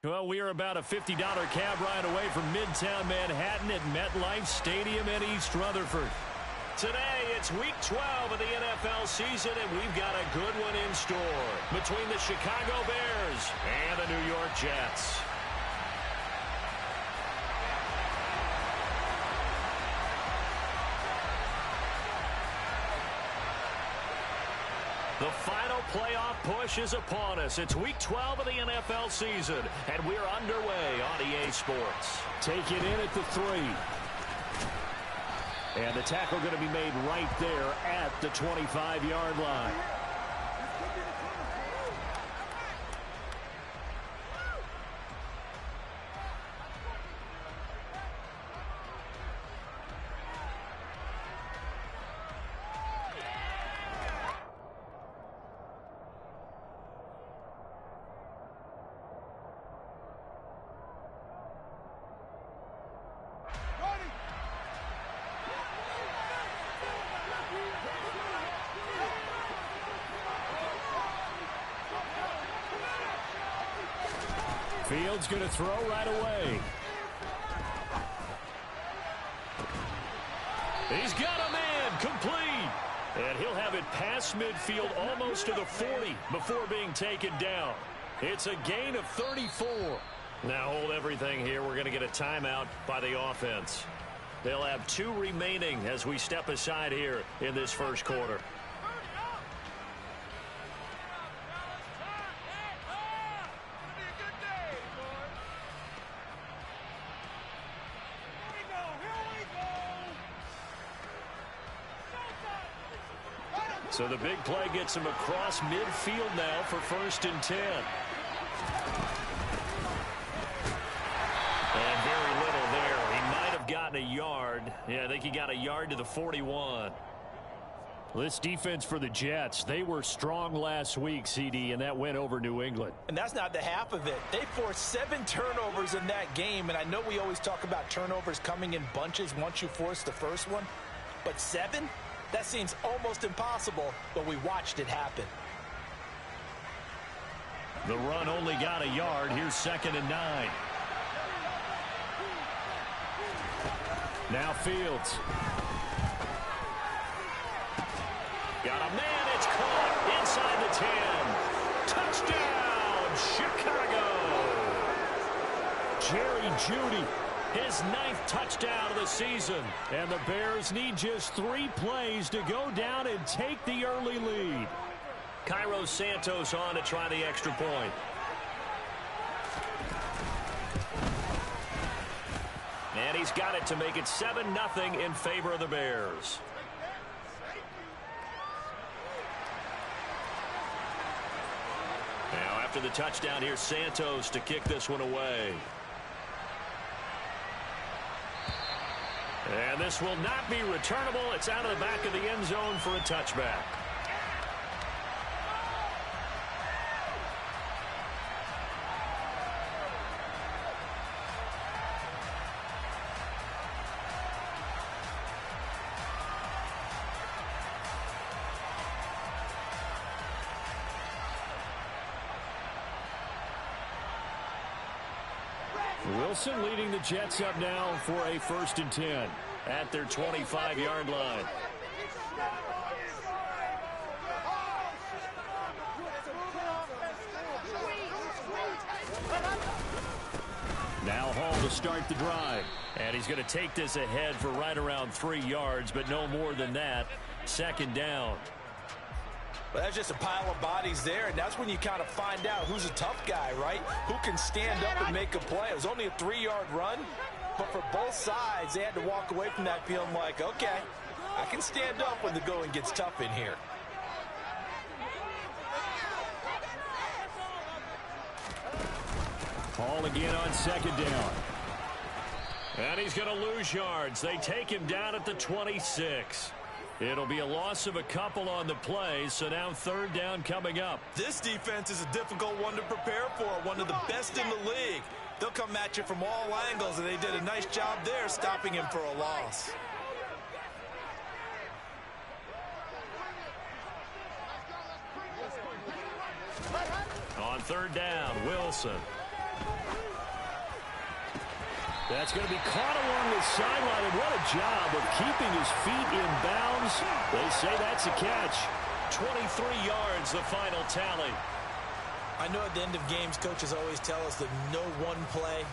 Well, we are about a $50 cab ride away from Midtown Manhattan at MetLife Stadium in East Rutherford. Today, it's Week 12 of the NFL season, and we've got a good one in store between the Chicago Bears and the New York Jets. The final playoff push is upon us. It's Week 12 of the NFL season, and we're underway on EA Sports. Take it in at the 3. And the tackle going to be made right there at the 25-yard line. Fields going to throw right away. He's got a man complete. And he'll have it past midfield almost to the 40 before being taken down. It's a gain of 34. Now hold everything here. We're going to get a timeout by the offense. They'll have 2 remaining as we step aside here in this first quarter. So the big play gets him across midfield now for 1st and 10. And very little there. He might have gotten a yard. Yeah, I think he got a yard to the 41. This defense for the Jets, they were strong last week, CD, and that went over New England. And that's not the half of it. They forced 7 turnovers in that game, and I know we always talk about turnovers coming in bunches once you force the first one, but 7? That seems almost impossible, but we watched it happen. The run only got a yard. Here's 2nd and 9. Now Fields. Got a man. It's caught inside the 10. Touchdown, Chicago. Jerry Jeudy. His 9th touchdown of the season. And the Bears need just 3 plays to go down and take the early lead. Cairo Santos on to try the extra point. And he's got it to make it 7-0 in favor of the Bears. Now after the touchdown, here's Santos to kick this one away. And this will not be returnable. It's out of the back of the end zone for a touchback. Wilson leading the Jets up now for a 1st and 10 at their 25-yard line. Now Hall to start the drive. And he's going to take this ahead for right around 3 yards, but no more than that. 2nd down. Well, that's just a pile of bodies there, and that's when you kind of find out who's a tough guy, right? Who can stand up and make a play. It was only a 3-yard run, but for both sides, they had to walk away from that feeling like, okay, I can stand up when the going gets tough in here. Hall again on 2nd down. And he's going to lose yards. They take him down at the 26. It'll be a loss of a couple on the play, so now 3rd down coming up. This defense is a difficult one to prepare for, one of the best in the league. They'll come at you from all angles, and they did a nice job there stopping him for a loss. On 3rd down, Wilson. That's going to be caught along the sideline, and what a job of keeping his feet in bounds. They say that's a catch. 23 yards, the final tally. I know at the end of games, coaches always tell us that no one play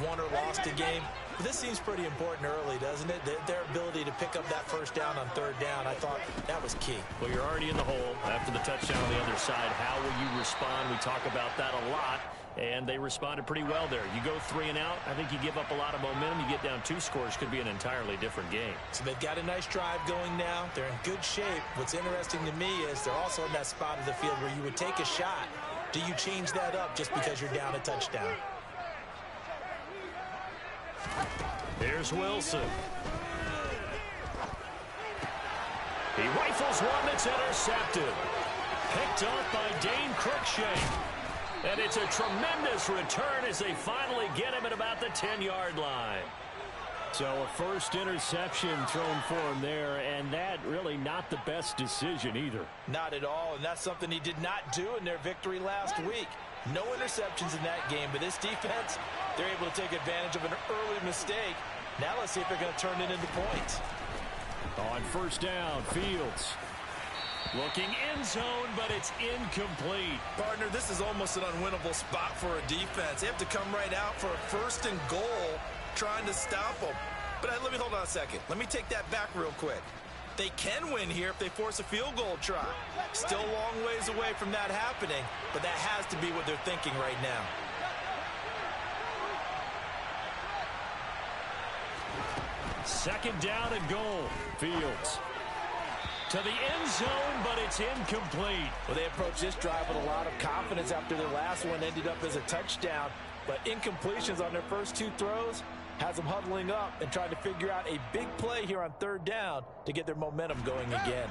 won or lost a game. But this seems pretty important early, doesn't it? Their ability to pick up that first down on third down, I thought that was key. Well, you're already in the hole after the touchdown on the other side. How will you respond? We talk about that a lot, and they responded pretty well there. You go 3 and out, I think you give up a lot of momentum. You get down 2 scores, could be an entirely different game. So they've got a nice drive going now. They're in good shape. What's interesting to me is they're also in that spot of the field where you would take a shot. Do you change that up just because you're down a touchdown? Here's Wilson. He rifles one that's intercepted. Picked off by Dane Cruikshank. And it's a tremendous return as they finally get him at about the 10-yard line. So a first interception thrown for him there, and that really not the best decision either. Not at all, and that's something he did not do in their victory last week. No interceptions in that game, but this defense, they're able to take advantage of an early mistake. Now let's see if they're going to turn it into points. On first down, Fields. Looking end zone, but it's incomplete. Partner, this is almost an unwinnable spot for a defense. They have to come right out for a first and goal, trying to stop them. But let me hold on a second. Let me take that back real quick. They can win here if they force a field goal try. Still a long ways away from that happening, but that has to be what they're thinking right now. Second down and goal. Fields to the end zone, but it's incomplete. Well, they approached this drive with a lot of confidence after their last one ended up as a touchdown. But incompletions on their first 2 throws has them huddling up and trying to figure out a big play here on third down to get their momentum going again.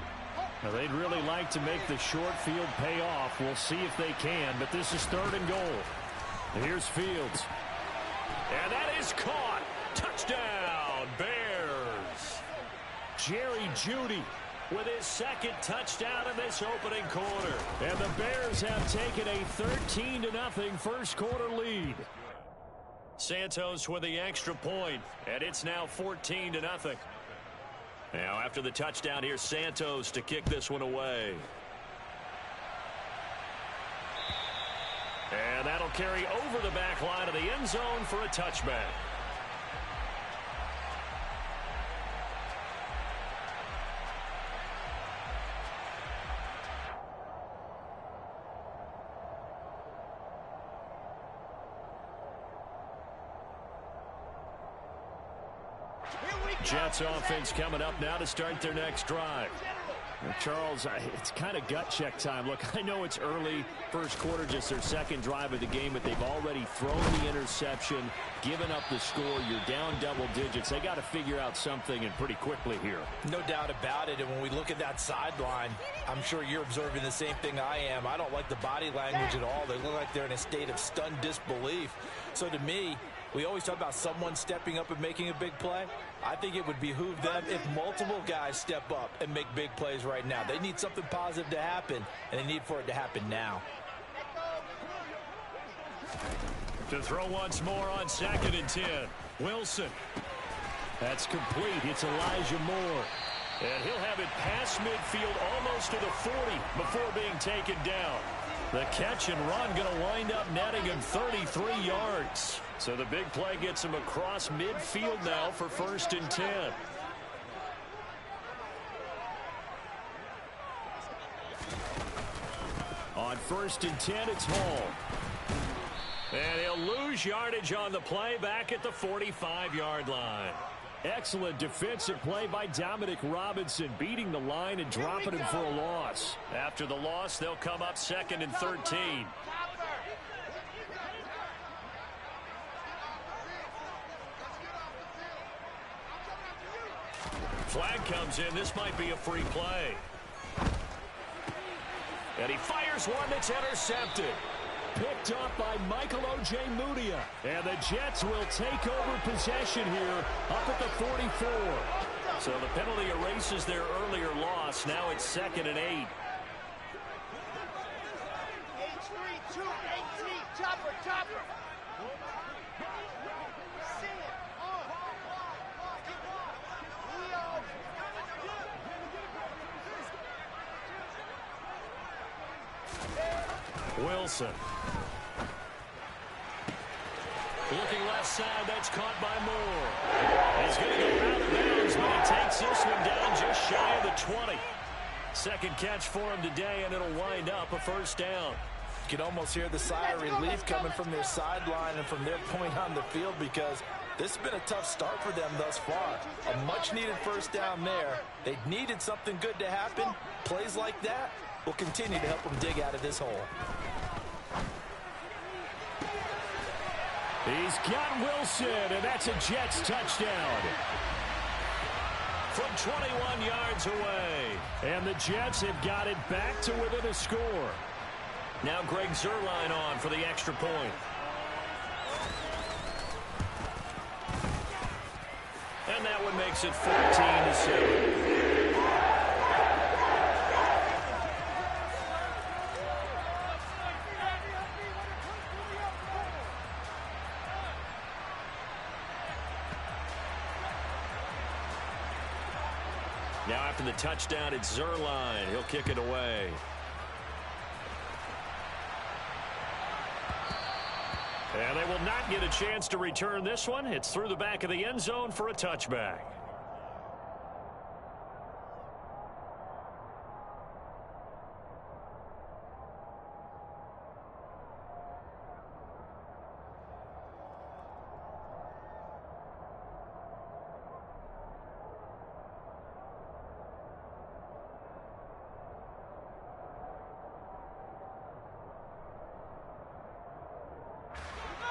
Now, they'd really like to make the short field pay off. We'll see if they can, but this is third and goal. Here's Fields. And that is caught. Touchdown, Bears. Jerry Jeudy with his second touchdown in this opening quarter. And the Bears have taken a 13-0 first quarter lead. Santos with the extra point, and it's now 14-0. Now after the touchdown, here's Santos to kick this one away. And that'll carry over the back line of the end zone for a touchback. Jets offense coming up now to start their next drive. Now, Charles, it's kind of gut check time. Look, I know it's early, first quarter, just their second drive of the game, but they've already thrown the interception, given up the score. You're down double digits. They got to figure out something, and pretty quickly here. No doubt about it, and when we look at that sideline, I'm sure you're observing the same thing I am. I don't like the body language at all. They look like they're in a state of stunned disbelief. So to me, we always talk about someone stepping up and making a big play. I think it would behoove them if multiple guys step up and make big plays right now. They need something positive to happen, and they need for it to happen now. To throw once more on 2nd and 10. Wilson. That's complete. It's Elijah Moore. And he'll have it past midfield almost to the 40 before being taken down. The catch and run going to wind up netting him 33 yards. So the big play gets him across midfield now for 1st and 10. On 1st and 10, it's Hall. And he'll lose yardage on the play back at the 45-yard line. Excellent defensive play by Dominic Robinson, beating the line and dropping him for a loss. After the loss, they'll come up 2nd and 13. Flag comes in. This might be a free play. And he fires one that's intercepted. Picked up by Michael Ojemudia. And the Jets will take over possession here up at the 44. So the penalty erases their earlier loss. Now it's 2nd and 8. H3, 2, 18, chopper. Wilson. Looking left side, that's caught by Moore. He's going to go out of bounds, but he takes this one down just shy of the 20. Second catch for him today, and it'll wind up a first down. You can almost hear the sigh of relief coming from their sideline and from their point on the field, because this has been a tough start for them thus far. A much-needed first down there. They needed something good to happen. Plays like that will continue to help them dig out of this hole. He's got Wilson, and that's a Jets touchdown. From 21 yards away. And the Jets have got it back to within a score. Now Greg Zuerlein on for the extra point. And that one makes it 14-7. Now after the touchdown, it's Zuerlein. He'll kick it away. And they will not get a chance to return this one. It's through the back of the end zone for a touchback.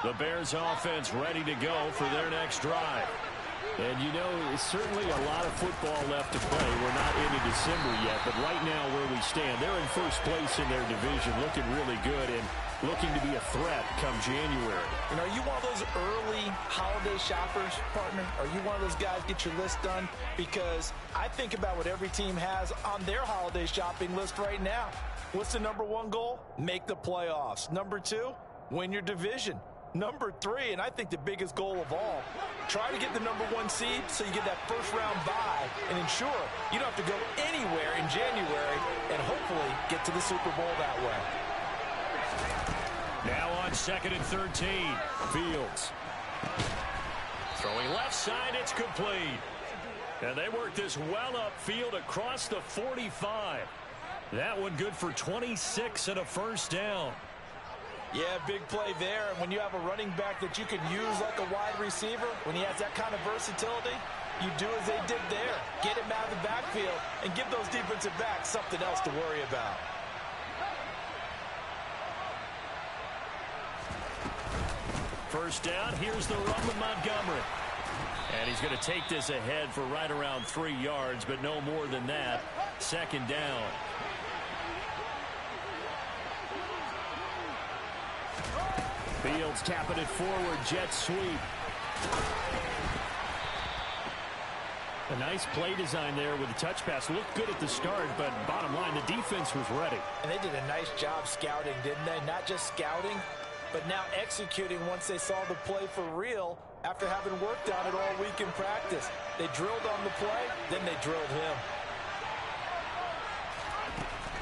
The Bears offense ready to go for their next drive. And you know, it's certainly a lot of football left to play. We're not into December yet, but right now where we stand, they're in first place in their division, looking really good and looking to be a threat come January. And are you one of those early holiday shoppers, partner? Are you one of those guys get your list done? Because I think about what every team has on their holiday shopping list right now. What's the number one goal? Make the playoffs. Number two, win your division. Number three, and I think the biggest goal of all, try to get the number one seed so you get that first round bye and ensure you don't have to go anywhere in January and hopefully get to the Super Bowl that way. Now on 2nd and 13, Fields. Throwing left side, it's complete. And they work this well upfield across the 45. That one good for 26 and a first down. Yeah, big play there. And when you have a running back that you can use like a wide receiver, when he has that kind of versatility, you do as they did there. Get him out of the backfield and give those defensive backs something else to worry about. First down, here's the run with Montgomery. And he's going to take this ahead for right around 3 yards, but no more than that. Second down. Fields tapping it forward. Jet sweep. A nice play design there with the touch pass. Looked good at the start, but bottom line, the defense was ready. And they did a nice job scouting, didn't they? Not just scouting, but now executing once they saw the play for real after having worked on it all week in practice. They drilled on the play, then they drilled him.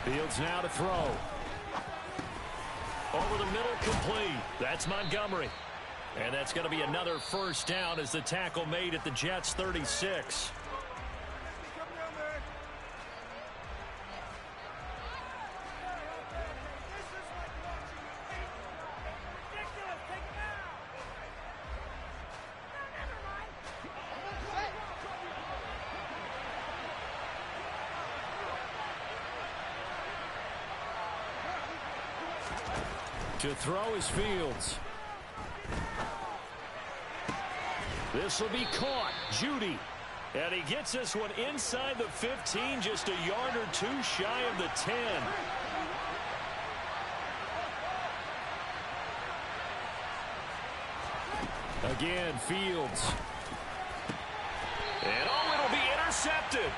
Fields now to throw. Over the middle, complete. That's Montgomery. And that's going to be another first down as the tackle made at the Jets' 36. To throw is Fields. This will be caught. Judy. And he gets this one inside the 15, just a yard or two shy of the 10. Again, Fields. And it'll be intercepted.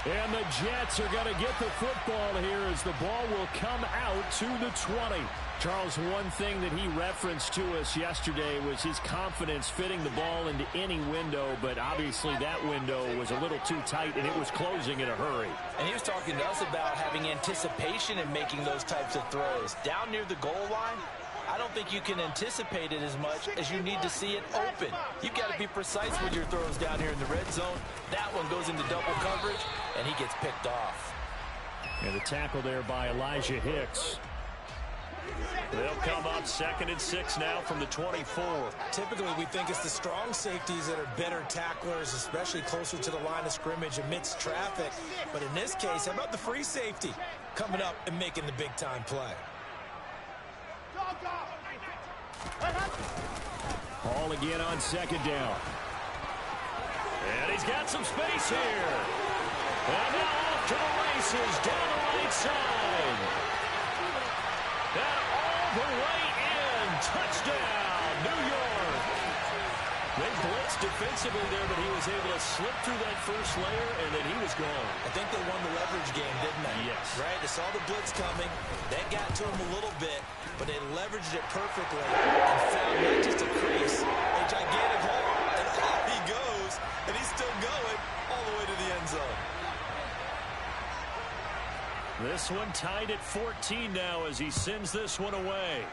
And the Jets are going to get the football here as the ball will come out to the 20. Charles, one thing that he referenced to us yesterday was his confidence fitting the ball into any window, but obviously that window was a little too tight, and it was closing in a hurry. And he was talking to us about having anticipation in making those types of throws. Down near the goal line, I don't think you can anticipate it as much as you need to see it open. You've got to be precise with your throws down here in the red zone. That one goes into double coverage, and he gets picked off. And the tackle there by Elijah Hicks. They'll come up 2nd and 6 now from the 24. Typically, we think it's the strong safeties that are better tacklers, especially closer to the line of scrimmage amidst traffic. But in this case, how about the free safety coming up and making the big-time play? Hall again on 2nd down. And he's got some space here. And now off to the races down the right side. And all the way in. Touchdown, New York. They blitzed defensively there, but he was able to slip through that first layer, and then he was gone. I think they won the leverage game, didn't they? Yes. Right? They saw the blitz coming. That got to him a little bit, but they leveraged it perfectly and found not just a crease, a gigantic hole. And off he goes, and he's still going all the way to the end zone. This one tied at 14 now as he sends this one away.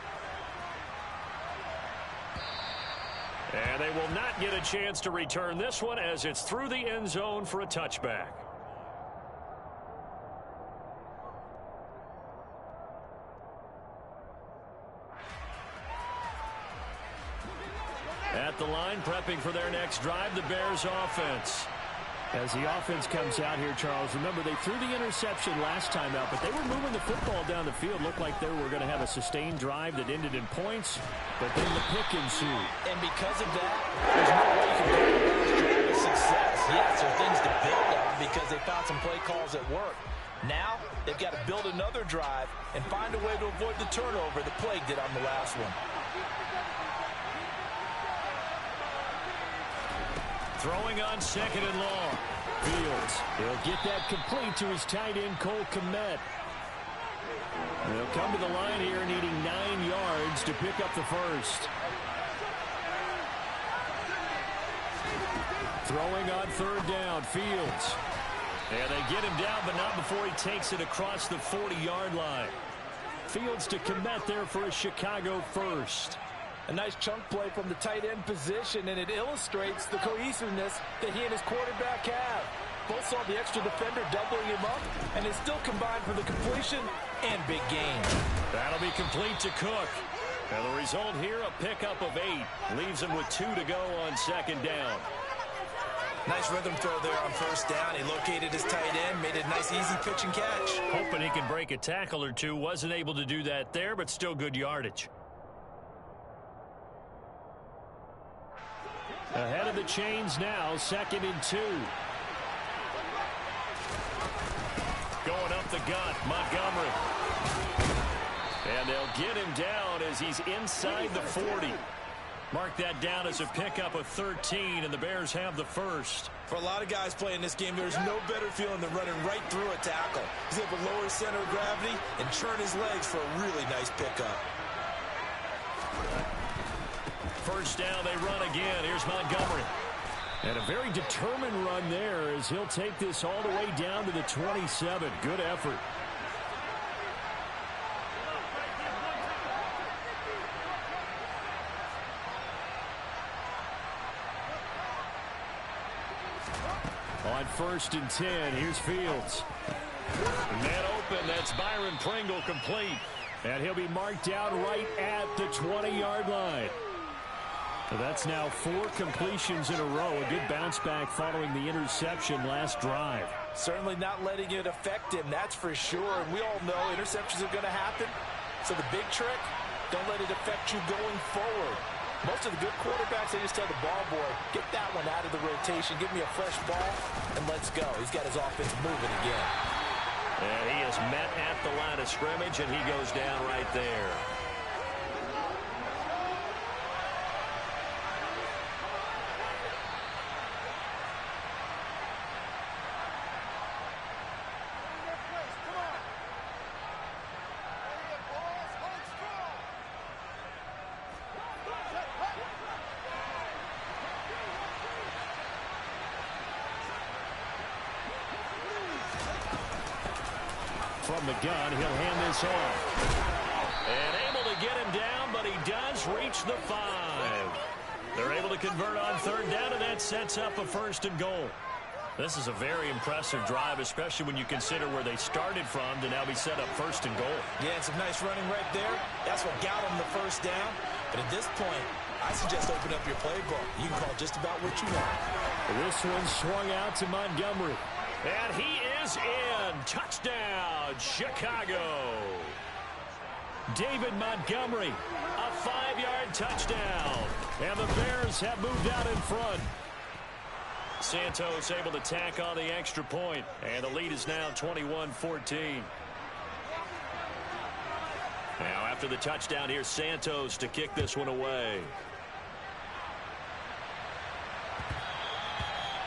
And they will not get a chance to return this one as it's through the end zone for a touchback. At the line, prepping for their next drive, the Bears offense. As the offense comes out here, Charles, remember they threw the interception last time out, but they were moving the football down the field. Looked like they were going to have a sustained drive that ended in points, but then the pick ensued. And because of that, there's no way you can call this drive a success. Yes, there are things to build on because they found some play calls that work. Now, they've got to build another drive and find a way to avoid the turnover that plagued it on the last one. Throwing on 2nd and long. Fields, he'll get that complete to his tight end, Cole Kmet. They'll come to the line here needing 9 yards to pick up the first. Throwing on 3rd down, Fields. And they get him down, but not before he takes it across the 40-yard line. Fields to Kmet there for a Chicago first. A nice chunk play from the tight end position, and it illustrates the cohesiveness that he and his quarterback have. Both saw the extra defender doubling him up, and they still combined for the completion and big gain. That'll be complete to Cook. And the result here, a pickup of 8. Leaves him with 2 to go on 2nd down. Nice rhythm throw there on 1st down. He located his tight end, made a nice easy pitch and catch. Hoping he can break a tackle or two. Wasn't able to do that there, but still good yardage. Ahead of the chains now, 2nd and 2. Going up the gut, Montgomery. And they'll get him down as he's inside the 40. Mark that down as a pickup of 13, and the Bears have the first. For a lot of guys playing this game, there's no better feeling than running right through a tackle. He's able to lower his center of gravity and churn his legs for a really nice pickup. 1st down, they run again. Here's Montgomery. And a very determined run there as he'll take this all the way down to the 27. Good effort. On 1st and 10, here's Fields. Man open, that's Byron Pringle complete. And he'll be marked down right at the 20-yard line. So that's now 4 completions in a row. A good bounce back following the interception last drive. Certainly not letting it affect him, that's for sure. And we all know interceptions are going to happen. So the big trick, don't let it affect you going forward. Most of the good quarterbacks, they just tell the ball boy, get that one out of the rotation, give me a fresh ball, and let's go. He's got his offense moving again. And he is met at the line of scrimmage, and he goes down right there. from the gun. He'll hand this off. And able to get him down, but he does reach the 5. They're able to convert on third down, and that sets up a 1st and goal. This is a very impressive drive, especially when you consider where they started from to now be set up 1st and goal. Yeah, and some nice running right there. That's what got them the 1st down. But at this point, I suggest open up your playbook. You can call just about what you want. This one swung out to Montgomery. And he is in. Touchdown, Chicago. David Montgomery, A 5-yard touchdown. and the Bears have moved out in front. Santos able to tack on the extra point, and the lead is now 21-14. Now after the touchdown, here's Santos to kick this one away.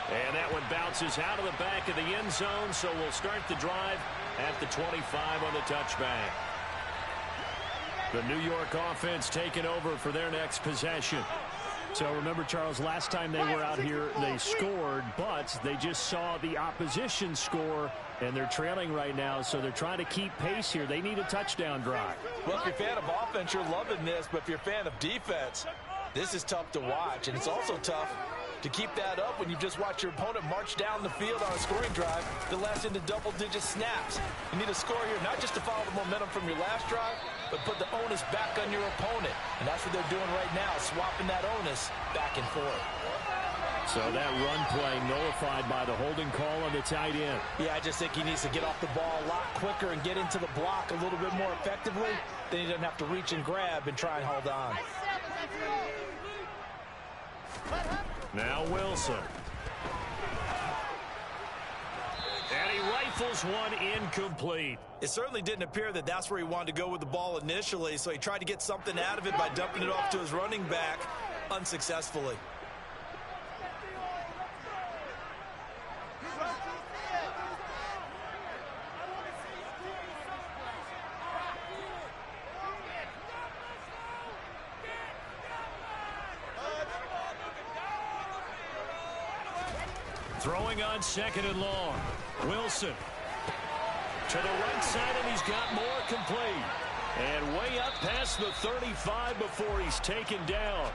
And that one bounces out of the back of the end zone, so we'll start the drive at the 25 on the touchback. The New York offense taking over for their next possession. So remember, Charles, last time they were out here, they scored, but they just saw the opposition score, and they're trailing right now, so they're trying to keep pace here. They need a touchdown drive. Well, if you're a fan of offense, you're loving this, but if you're a fan of defense, this is tough to watch, and it's also tough to keep that up when you just watch your opponent march down the field on a scoring drive that lasts into double-digit snaps. You need a score here, not just to follow the momentum from your last drive, but put the onus back on your opponent. And that's what they're doing right now, swapping that onus back and forth. So that run play nullified by the holding call on the tight end. Yeah, I just think he needs to get off the ball a lot quicker and get into the block a little bit more effectively. Then he doesn't have to reach and grab and try and hold on. Now Wilson. And he rifles one incomplete. It certainly didn't appear that that's where he wanted to go with the ball initially, so he tried to get something out of it by dumping it off to his running back unsuccessfully. Throwing on 2nd and long. Wilson to the right side, and he's got more complete. And way up past the 35 before he's taken down.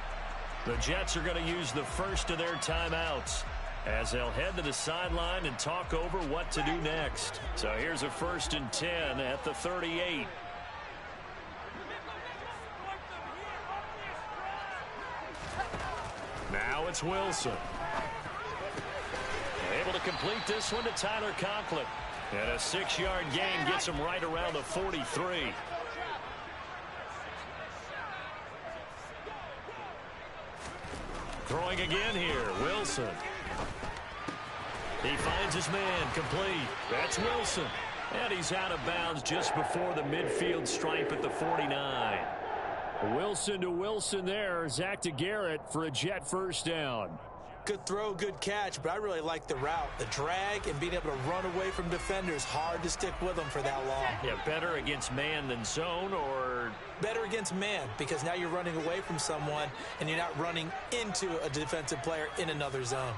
The Jets are going to use the first of their timeouts as they'll head to the sideline and talk over what to do next. So here's a 1st and 10 at the 38. Now it's Wilson. Able to complete this one to Tyler Conklin. And a 6-yard gain gets him right around the 43. Throwing again here, Wilson. He finds his man, complete. That's Wilson. And he's out of bounds just before the midfield stripe at the 49. Wilson to Wilson there. Zach to Garrett for a Jet 1st down. Good throw, good catch, but I really like the route. The drag and being able to run away from defenders, hard to stick with them for that long. Yeah, better against man than zone, or better against man, because now you're running away from someone and you're not running into a defensive player in another zone.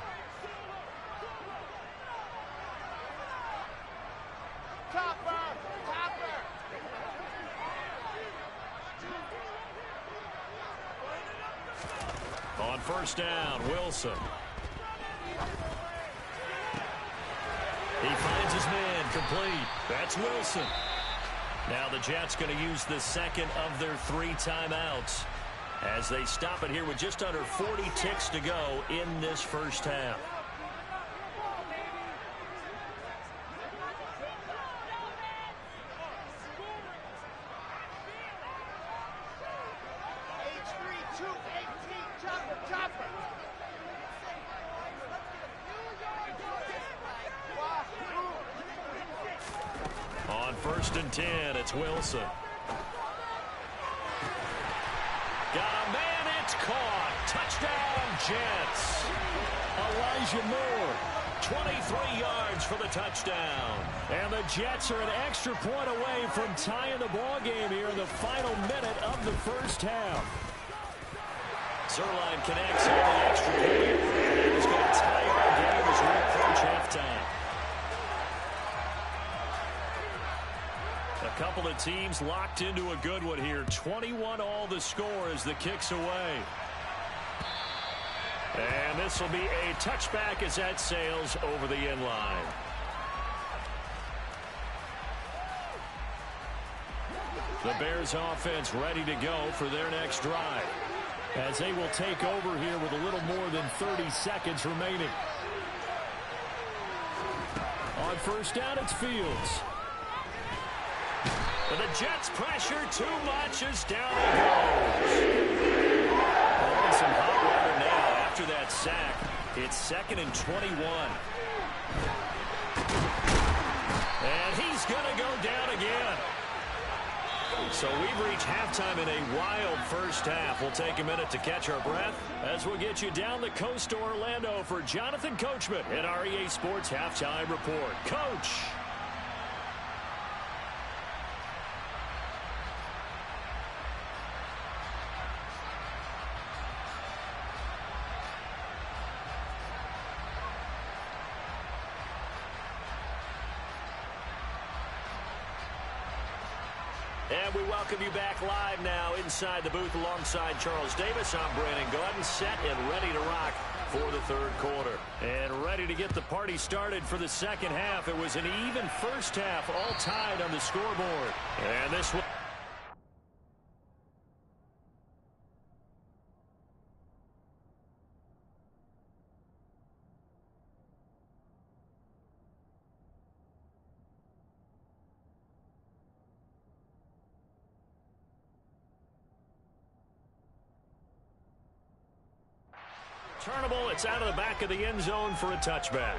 On 1st down, Wilson. He finds his man, complete. That's Wilson. Now the Jets going to use the second of their 3 timeouts as they stop it here with just under 40 ticks to go in this first half. On 1st and 10, it's Wilson. Got a man, it's caught. Touchdown, Jets. Elijah Moore. 23 yards for the touchdown. And the Jets are an extra point away from tying the ball game here in the final minute of the first half. Zerline connects on the extra point. And it is going to tie our game as we approach halftime. A couple of teams locked into a good one here. 21-all the score as the kick's away. And this will be a touchback as that sails over the end line. The Bears offense ready to go for their next drive, as they will take over here with a little more than 30 seconds remaining. On first down, it's Fields. And the Jets pressure too much as down he goes. Oh, some hot water now after that sack. It's 2nd and 21. And he's going to go down again. So we've reached halftime in a wild first half. We'll take a minute to catch our breath as we'll get you down the coast to Orlando for Jonathan Coachman at our EA Sports Halftime Report. Coach. And we welcome you back live now inside the booth alongside Charles Davis. I'm Brandon Gordon, set and ready to rock for the third quarter. And ready to get the party started for the second half. It was an even first half, all tied on the scoreboard. And this one. Turnable, it's out of the back of the end zone for a touchback.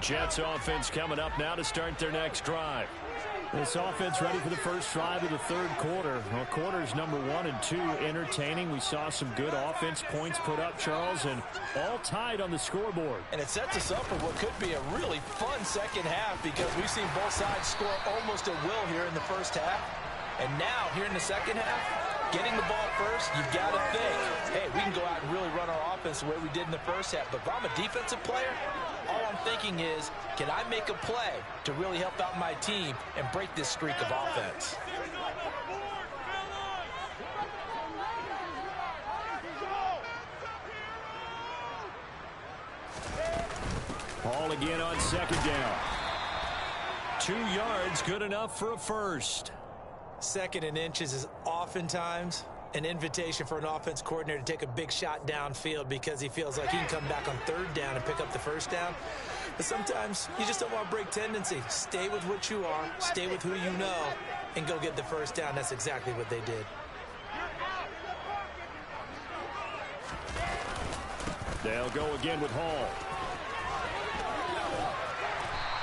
Jets offense coming up now to start their next drive. This offense ready for the first drive of the third quarter. Well, quarters number 1 and 2 entertaining. We saw some good offense points put up, Charles, and all tied on the scoreboard. And it sets us up for what could be a really fun second half because we've seen both sides score almost at will here in the first half. And now, here in the second half, getting the ball first, you've got to think, hey, we can go out and really run our offense the way we did in the first half. But if I'm a defensive player, all I'm thinking is, can I make a play to really help out my team and break this streak of offense? Ball again on second down. 2 yards, good enough for a first. 2nd and inches is oftentimes an invitation for an offense coordinator to take a big shot downfield because he feels like he can come back on 3rd down and pick up the first down. But sometimes you just don't want to break tendency. Stay with what you are, stay with who you know, and go get the first down. That's exactly what they did. They'll go again with Hall.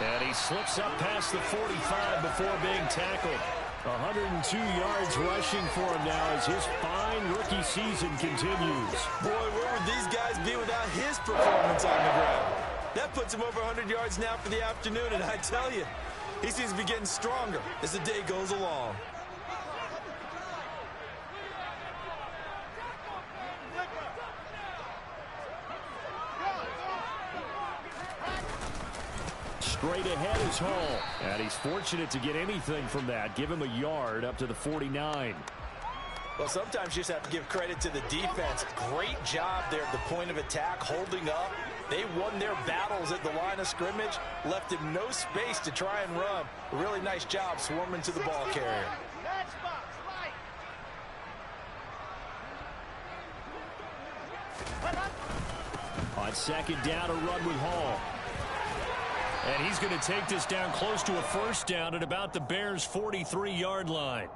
And he slips up past the 45 before being tackled. 102 yards rushing for him now as his fine rookie season continues. Boy, where would these guys be without his performance on the ground? That puts him over 100 yards now for the afternoon, and I tell you, he seems to be getting stronger as the day goes along. Straight ahead is Hall. And he's fortunate to get anything from that. Give him a yard up to the 49. Well, sometimes you just have to give credit to the defense. Great job there at the point of attack, holding up. They won their battles at the line of scrimmage, left him no space to try and run. A really nice job swarming to the ball carrier. On second down, a run with Hall. And he's going to take this down close to a first down at about the Bears' 43-yard line.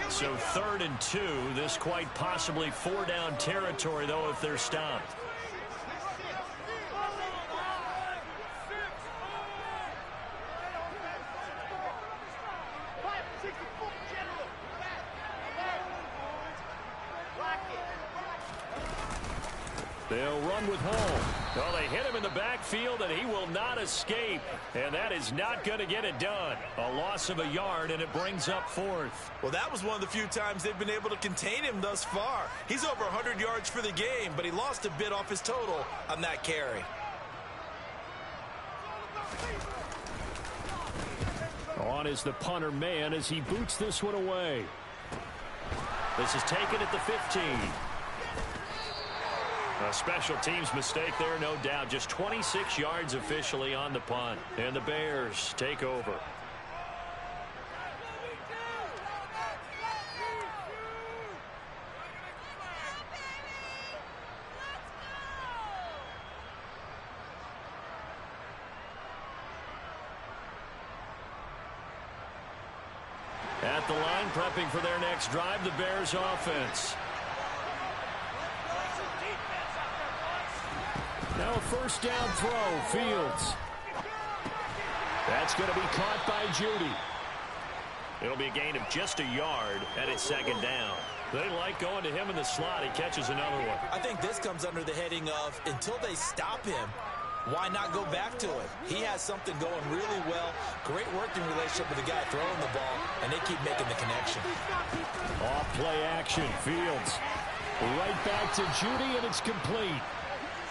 So 3rd and 2. This quite possibly 4-down territory, though, if they're stopped. They'll run with Hall. Well, they hit him in the backfield, and he will not escape. And that is not going to get it done. A loss of a yard, and it brings up 4th. Well, that was one of the few times they've been able to contain him thus far. He's over 100 yards for the game, but he lost a bit off his total on that carry. on is the punter man as he boots this one away. This is taken at the 15. A special teams mistake there, no doubt. Just 26 yards officially on the punt. And the Bears take over. At the line, prepping for their next drive, the Bears offense. Now a first down throw, Fields. That's going to be caught by Judy. It'll be a gain of just a yard, and it's second down. They like going to him in the slot. He catches another one. I think this comes under the heading of until they stop him, why not go back to it? He has something going really well. Great working relationship with the guy throwing the ball, and they keep making the connection. Off play action, Fields. Right back to Judy, and it's complete.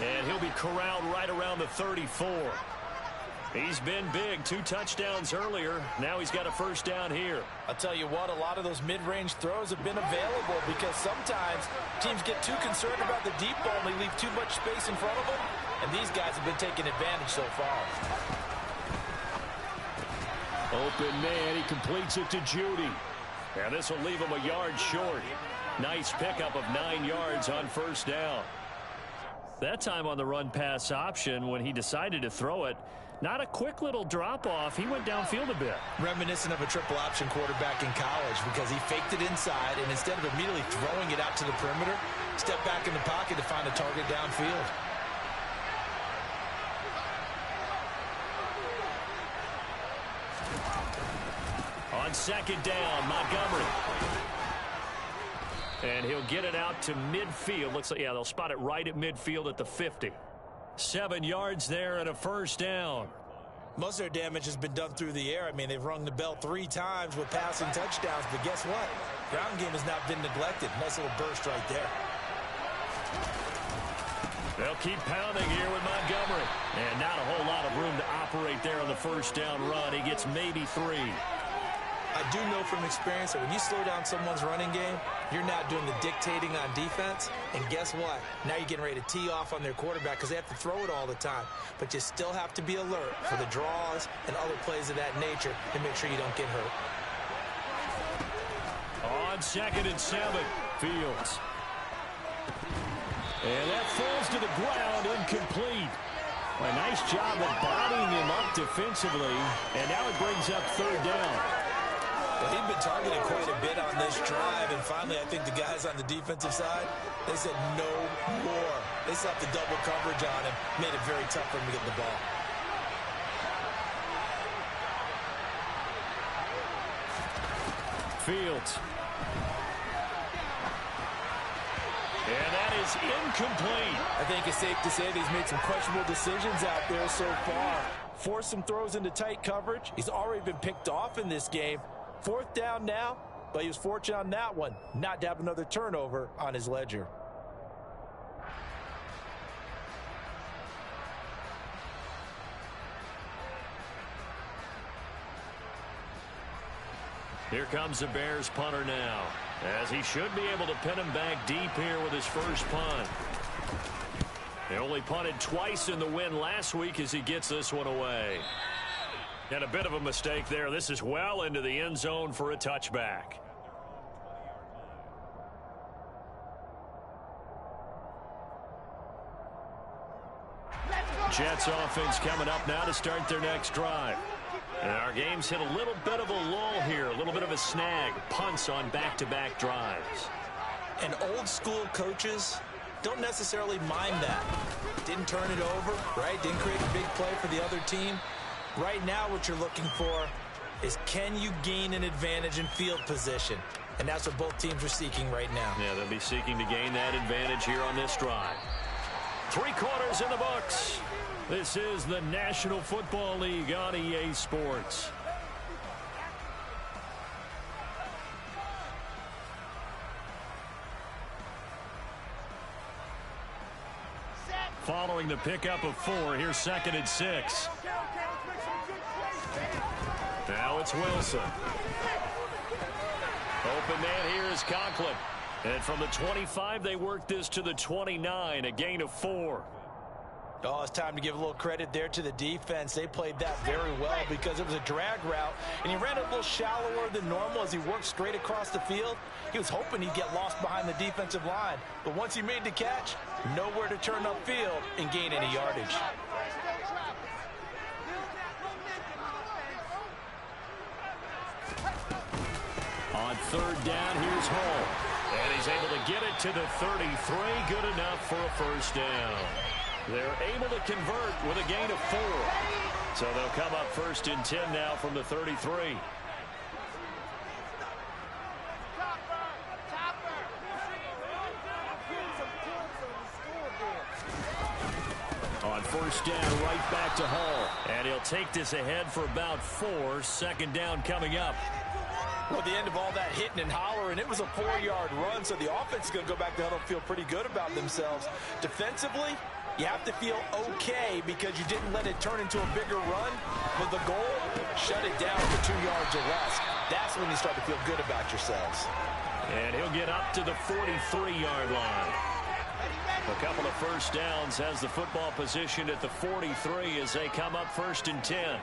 And he'll be corralled right around the 34. He's been big. 2 touchdowns earlier. Now he's got a first down here. I'll tell you what, a lot of those mid-range throws have been available because sometimes teams get too concerned about the deep ball and they leave too much space in front of them. And these guys have been taking advantage so far. Open man, he completes it to Judy. And this will leave him a yard short. Nice pickup of 9 yards on first down. That time on the run-pass option when he decided to throw it, not a quick little drop-off. He went downfield a bit. Reminiscent of a triple option quarterback in college because he faked it inside, and instead of immediately throwing it out to the perimeter, stepped back in the pocket to find a target downfield. On second down, Montgomery. And he'll get it out to midfield. Looks like, yeah, they'll spot it right at midfield at the 50. 7 yards there and a first down. Most of their damage has been done through the air. I mean, they've rung the bell 3 times with passing touchdowns, but guess what? Ground game has not been neglected. Nice little burst right there. They'll keep pounding here with Montgomery. And not a whole lot of room to operate there on the first down run. He gets maybe 3. I do know from experience that when you slow down someone's running game, you're not doing the dictating on defense. And guess what? Now you're getting ready to tee off on their quarterback because they have to throw it all the time. But you still have to be alert for the draws and other plays of that nature to make sure you don't get hurt. On 2nd and 7, Fields. And that falls to the ground, incomplete. A nice job of bodying him up defensively. And now it brings up 3rd down. Well, he'd been targeted quite a bit on this drive, and finally I think the guys on the defensive side, they said no more. They slapped the double coverage on him, made it very tough for him to get the ball. Fields. And that is incomplete. I think it's safe to say that he's made some questionable decisions out there so far. Forced some throws into tight coverage. He's already been picked off in this game. 4th down now, but he was fortunate on that one not to have another turnover on his ledger. Here comes the Bears punter now, as he should be able to pin him back deep here with his first punt. They only punted twice in the win last week as he gets this one away. And a bit of a mistake there. This is well into the end zone for a touchback. Jets offense coming up now to start their next drive. And our game's hit a little bit of a lull here, a little bit of a snag. Punts on back-to-back drives. And old school coaches don't necessarily mind that. Didn't turn it over, right? Didn't create a big play for the other team. Right now what you're looking for is can you gain an advantage in field position? And that's what both teams are seeking right now. Yeah, they'll be seeking to gain that advantage here on this drive. 3 quarters in the books. This is the National Football League on EA Sports. Following the pickup of 4, here's 2nd and 6. Now it's Wilson. Open man here is Conklin. And from the 25, they work this to the 29, a gain of 4. Oh, it's time to give a little credit there to the defense. They played that very well because it was a drag route, and he ran a little shallower than normal as he worked straight across the field. He was hoping he'd get lost behind the defensive line, but once he made the catch, nowhere to turn upfield and gain any yardage. On third down, here's Hall. And he's able to get it to the 33, good enough for a first down. They're able to convert with a gain of 4. So they'll come up first and 10 now from the 33. On first down, right back to Hall. And he'll take this ahead for about 4. Second down coming up. Well, at the end of all that hitting and hollering, it was a 4-yard run, so the offense is going to go back to huddle and feel pretty good about themselves. Defensively, you have to feel okay because you didn't let it turn into a bigger run. But the goal, shut it down for 2 yards or less. That's when you start to feel good about yourselves. And he'll get up to the 43-yard line. A couple of first downs has the football positioned at the 43 as they come up first and 10.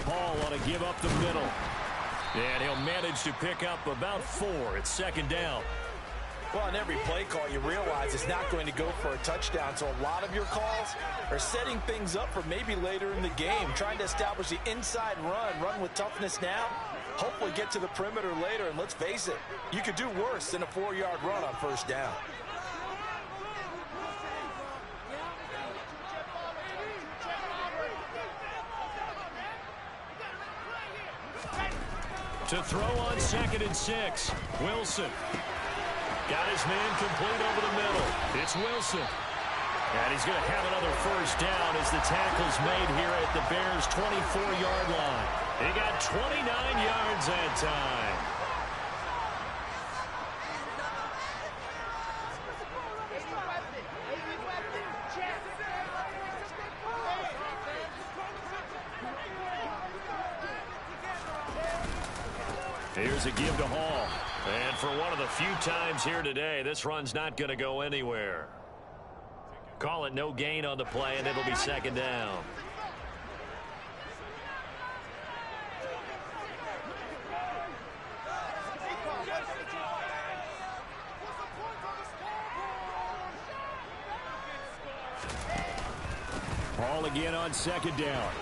Hall want to give up the middle. And he'll manage to pick up about 4. It's second down. Well, on every play call, you realize it's not going to go for a touchdown. So a lot of your calls are setting things up for maybe later in the game, trying to establish the inside run with toughness now, hopefully get to the perimeter later. And let's face it, you could do worse than a 4-yard run on first down. To throw on second and 6. Wilson. Got his man complete over the middle. It's Wilson. And he's going to have another first down as the tackle's made here at the Bears' 24-yard line. He got 29 yards that time. Here's a give to Hall. And for one of the few times here today, this run's not going to go anywhere. Call it no gain on the play, and it'll be second down. Hall again on second down.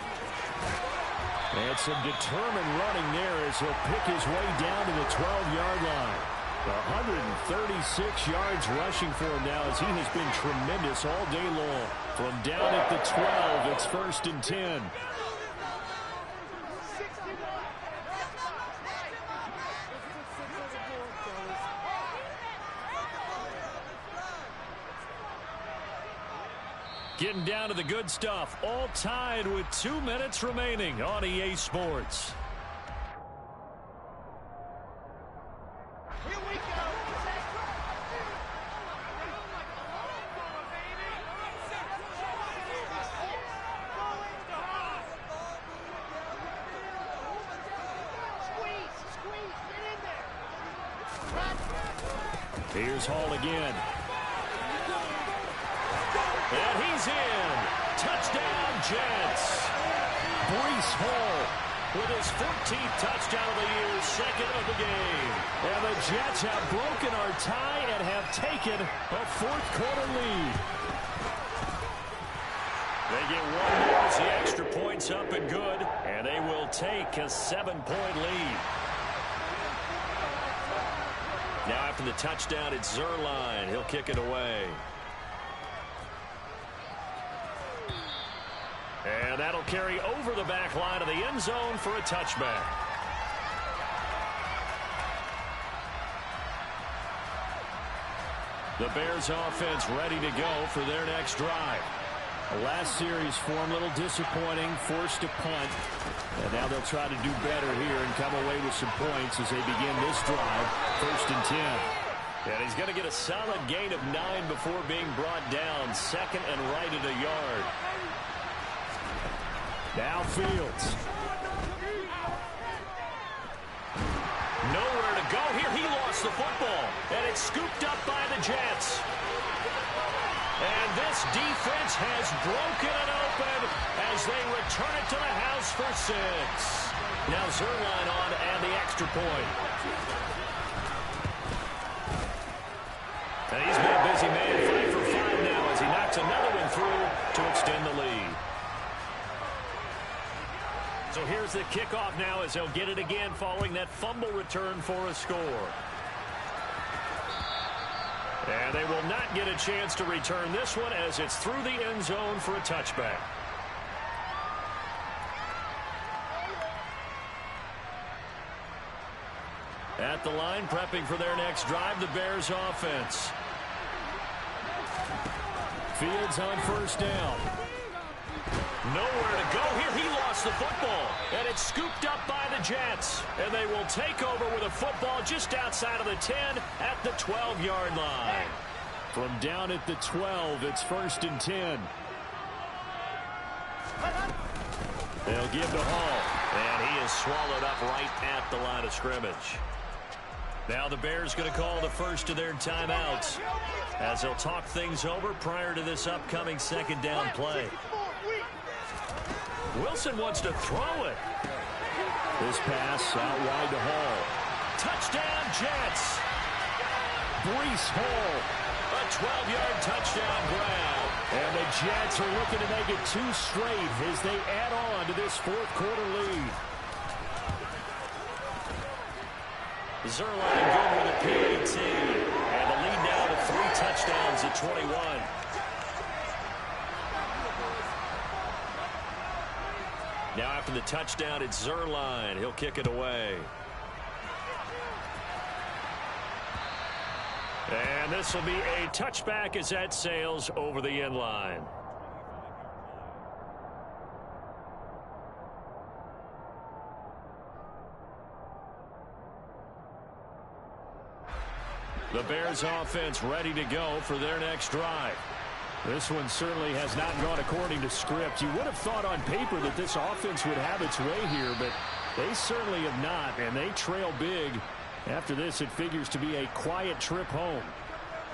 And some determined running there as he'll pick his way down to the 12-yard line. 136 yards rushing for him now as he has been tremendous all day long. From down at the 12, it's first and 10. Getting down to the good stuff, all tied with 2 minutes remaining on EA Sports. Here we go. Squeeze, get in there. Here's Hall again. And he's in. Touchdown, Jets. Breece Hall with his 14th touchdown of the year, second of the game. And the Jets have broken our tie and have taken a fourth-quarter lead. They get one more as the extra point's up and good, and they will take a 7-point lead. Now after the touchdown, it's Zuerlein. He'll kick it away. And that'll carry over the back line of the end zone for a touchback. The Bears offense ready to go for their next drive. The last series for them, a little disappointing, forced to punt. And now they'll try to do better here and come away with some points as they begin this drive, first and 10. And he's going to get a solid gain of 9 before being brought down. Second and right at a yard. Now Fields. Nowhere to go here. He lost the football. And it's scooped up by the Jets. And this defense has broken it open as they return it to the house for 6. Now Zerline on and the extra point. And he's been a busy man, 5 for 5 now as he knocks another one through to extend the lead. So here's the kickoff now as they'll get it again following that fumble return for a score. And they will not get a chance to return this one as it's through the end zone for a touchback. At the line, prepping for their next drive, the Bears offense. Fields on first down. Nowhere to go here. He lost the football. And it's scooped up by the Jets. And they will take over with a football just outside of the 10 at the 12-yard line. From down at the 12, it's 1st and 10. They'll give to Hall. And he is swallowed up right at the line of scrimmage. Now the Bears going to call the first of their timeouts as they'll talk things over prior to this upcoming second down play. Wilson wants to throw it. This pass out wide to Hall. Touchdown Jets. Breece Hall. A 12-yard touchdown grab. And the Jets are looking to make it 2 straight as they add on to this 4th quarter lead. Zerline good with a PAT. And the lead now to 3 touchdowns at 21. Now after the touchdown, it's Zerline. He'll kick it away. And this will be a touchback as that sails over the end line. The Bears offense ready to go for their next drive. This one certainly has not gone according to script. You would have thought on paper that this offense would have its way here, but they certainly have not, and they trail big. After this, it figures to be a quiet trip home.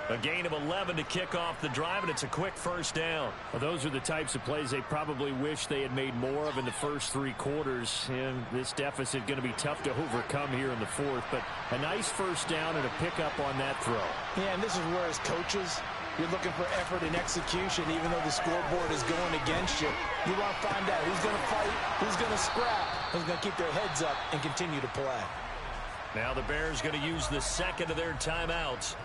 A gain of 11 to kick off the drive, and it's a quick first down. Well, those are the types of plays they probably wish they had made more of in the first 3 quarters. And this deficit going to be tough to overcome here in the 4th. But a nice first down and a pickup on that throw. Yeah, and this is where as coaches, you're looking for effort and execution, even though the scoreboard is going against you. You want to find out who's going to fight, who's going to scrap, who's going to keep their heads up and continue to play. Now the Bears going to use the second of their timeouts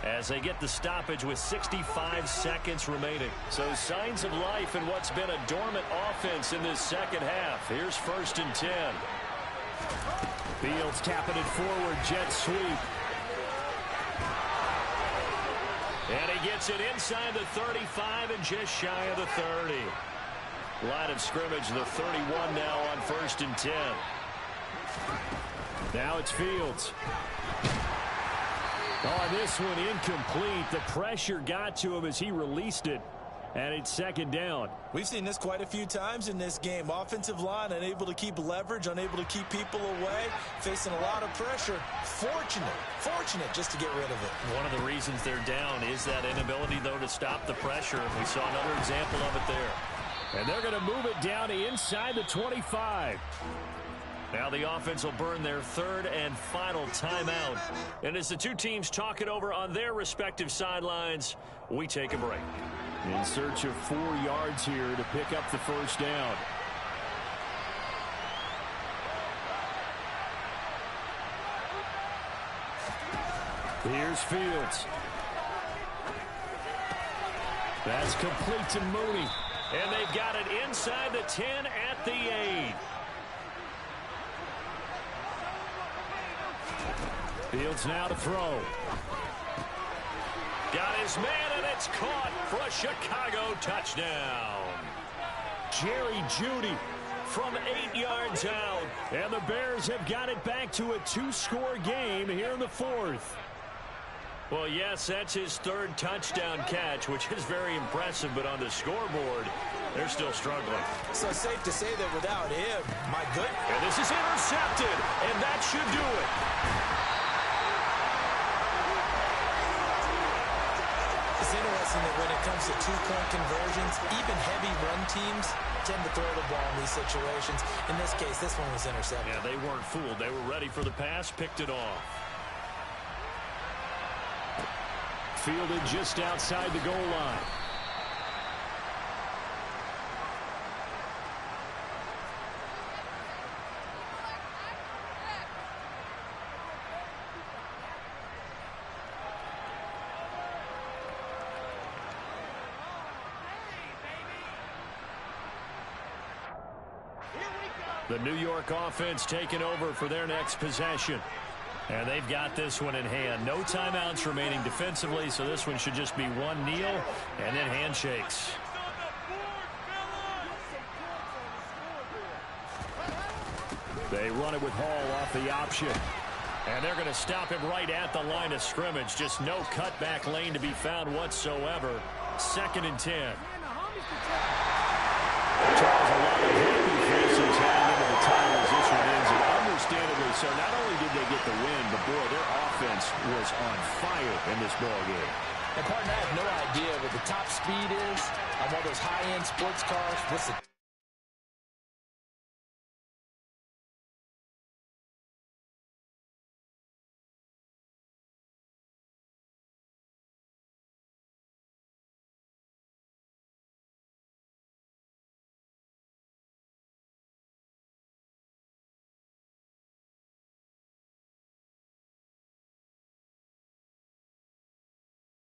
as they get the stoppage with 65 seconds remaining. So signs of life in what's been a dormant offense in this second half. Here's 1st and 10. Fields tapping it forward. Jet sweep. And he gets it inside the 35 and just shy of the 30. Line of scrimmage, the 31 now on 1st and 10. Now it's Fields. Oh, this one incomplete. The pressure got to him as he released it. And it's 2nd down. We've seen this quite a few times in this game. Offensive line unable to keep leverage, unable to keep people away, facing a lot of pressure. Fortunate just to get rid of it. One of the reasons they're down is that inability, though, to stop the pressure. We saw another example of it there. And they're going to move it down to inside the 25. Now the offense will burn their 3rd and final timeout. And as the two teams talk it over on their respective sidelines, we take a break. In search of 4 yards here to pick up the first down. Here's Fields. That's complete to Mooney. And they've got it inside the 10 at the 8. Fields now to throw. Got his man, and it's caught for a Chicago touchdown. Jerry Jeudy from 8 yards out. And the Bears have got it back to a 2-score game here in the 4th. Well, yes, that's his third touchdown catch, which is very impressive, but on the scoreboard, they're still struggling. So safe to say that without him, my goodness. And this is intercepted, and that should do it. It's interesting that when it comes to two-point conversions, even heavy run teams tend to throw the ball in these situations. In this case, this one was intercepted. Yeah, they weren't fooled. They were ready for the pass, picked it off. Fielded just outside the goal line. The New York offense taking over for their next possession. And they've got this one in hand. No timeouts remaining defensively, so this one should just be one kneel and then handshakes. They run it with Hall off the option. And they're going to stop him right at the line of scrimmage. Just no cutback lane to be found whatsoever. 2nd and 10. Charles, a lot of happy faces heading into the time as this one ends, and understandably so. Not only did they get the win, but boy, their offense was on fire in this ball game. And partner, I have no idea what the top speed is on one of those high-end sports cars. What's the